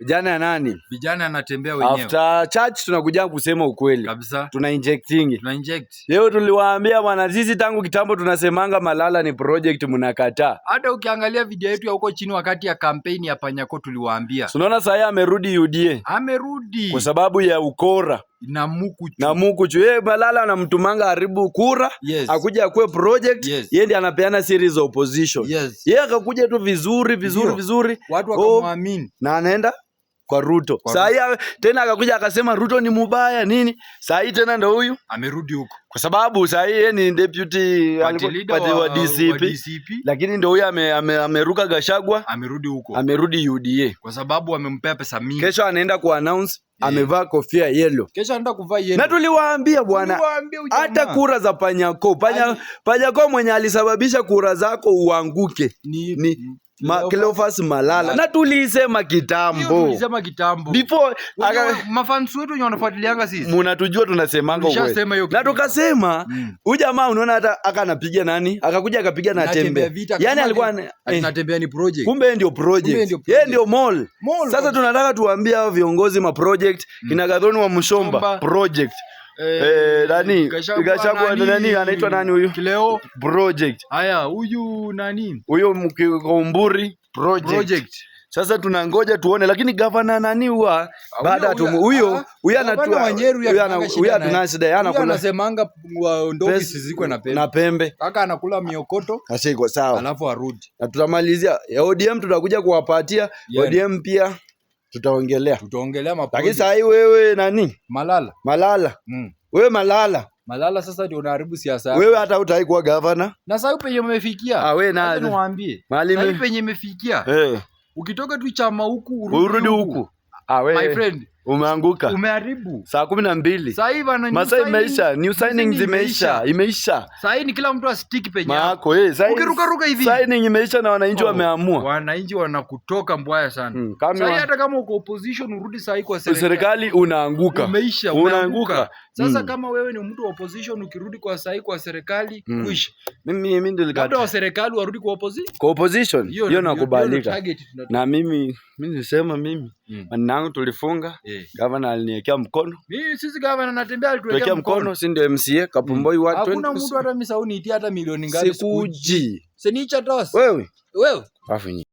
Vijana ya nani? Vijana anatembea wenyewe. After church tunakuja kusema ukweli. Kabisa. Tuna inject. Leo tuliwaambia bwana, sisi tangu kitambo tunasemanga Malala ni project, mnakataa. Hata ukiangalia video yetu ya huko chini wakati ya kampeni ya Panyako tuliwaambia. Unaona sasa amerudi UDA. Amerudi. Kwa sababu ya ukora. Na mukuchu. Yeye Malala anamtumanga haribu kura, yes. Akuja akue project, yes. Yeye ndiye anapeana series of opposition. Yes. Yeye akakuja tu vizuri. Watu wakamwamini. Na anaenda kwa Ruto. Sasa tena akakuja akasema Ruto ni mubaya nini? Sasa tena ndio huyu amerudi huko. Kwa sababu sasa yeye ni deputy wa DCP. Lakini ndio huyu ameruka Gachagua, amerudi huko. Amerudi UDA. Kwa sababu amempea pesa mingi. Kesho anaenda ku announce amevaa kofia yellow. Kesho anaenda kuvaa yellow. Na tuliwaambia bwana, hata kura za Panyako mwenye alisababisha kura zako uanguke ni Cleophas Malala. Na tulisema kitambo. Before mafans wetu wanafuatilianga sisi. Mnatujua tunasemanga wewe. Na tukasema huyu jamaa unaona hata akanapiga nani? Akakuja akapiga na tembe. Yaani alikuwa anatembea ni project. Kumbe ndio project. Yeye ndio mall. Sasa tunataka tuambie hao viongozi ma project kina Gathoni wa Mshomba project. Nani? Gachagua nani anaitwa nani huyu? Kileo project. Haya, huyu nani? Huyo Mkikomburi project. Sasa tunangoja tuone, lakini governor nani huwa baada huyo anashida yana kula anasemanga ndogo sizikwe na pembe. Kaka anakula miokoto. Sasa iko sawa. Alafu arudi. Na tutamalizia ODM, tutakuja kuwapatia ODM pia tutaongelea mapo. Lakini sasa hii wewe nani? Malala. Wewe Malala sasa ndio unaharibu siasa yako. Wewe hata hutawahi kuwa governor. Na sasa penye umefikia. Wewe nani? Sasa niwaambie. Sasa penye umefikia. Ukitoka tu chama huku urudi huku. Wewe. My friend. Umeanguka. Umeharibu. Saa 12. Sasa hivi ana new signings imeisha. Sasa hii ni kila mtu astiki penye yako. Ukiruka hivi. Signing imeisha na wananchi wameamua. Wananchi wanakutoka mbaya sana. Sasa hata kama uko opposition urudi sasa hii kwa serikali unaanguka. Unaanguka. Sasa kama wewe ni mtu wa opposition ukirudi kwa sasa hii kwa serikali kuisha. Mimi ndio labda wa serikali warudi kwa opposition. Kwa opposition hiyo nakubalika. Na mimi nisema manangu tulifunga. Governor aliniwekea mkono. Sisi governor anatembea alituwekea mkono, si ndio MCA Kapumboi wa 20. Hakuna mtu hata misauni itia hata milioni ngapi sikuji. Senicha toss. Wewe. Afu